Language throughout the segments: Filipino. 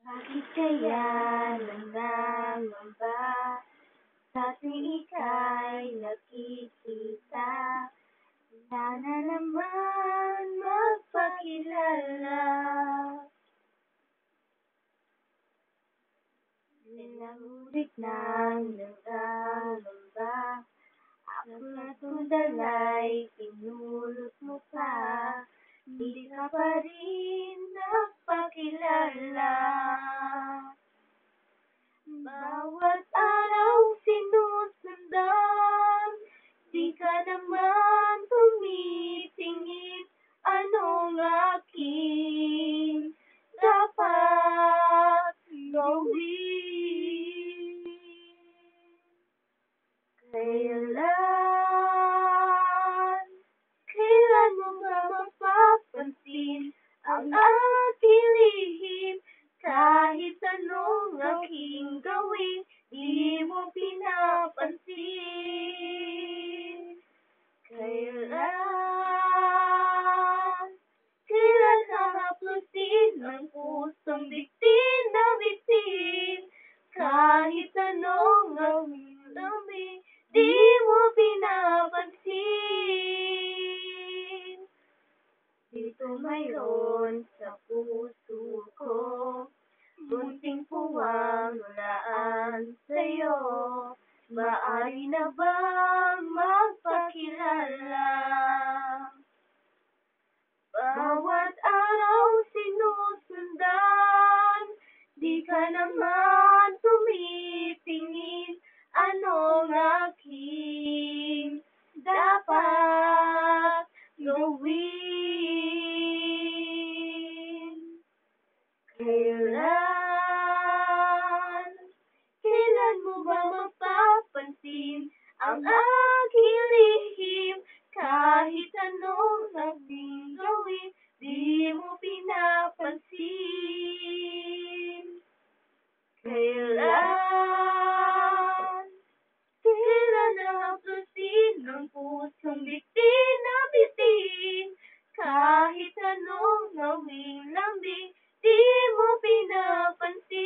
Bakit kaya nangangamba sa tuwing ika'y nakikita? Wala na naman magpakilala. Ilang ulit nang nangangamba, ako natulad pinulot mo pa. Di ka pa rin nagpakilala. Bawat araw sinusundan, di ka naman tumitingin. Anong aking dapat gawin? Kailan mo ba mapapansin ang aking lihim? Kahit anong aking gawin, di mo pinapansin. Kailan hahaplusin ang pusong bitin na bitin? Kahit anong gawin namin, di mo pinapansin. Dito mayroon sa puso ko, munting puwang laan sa'yo. Maaari na bang magpakilala? Bawat araw sinusundan, di ka naman tumitingin. Anong aking dapat gawin? Kailan mo ba mapapansin ang aking lihim? Kahit anong aking gawin, di mo pinapansin. Kailan nahaplusin ang pusong bitin na bitin? Kahit anong gawing lambing, di mo pinapansin.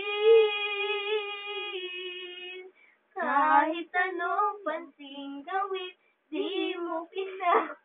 Kahit anong pansing gawin, di mo pinapansin.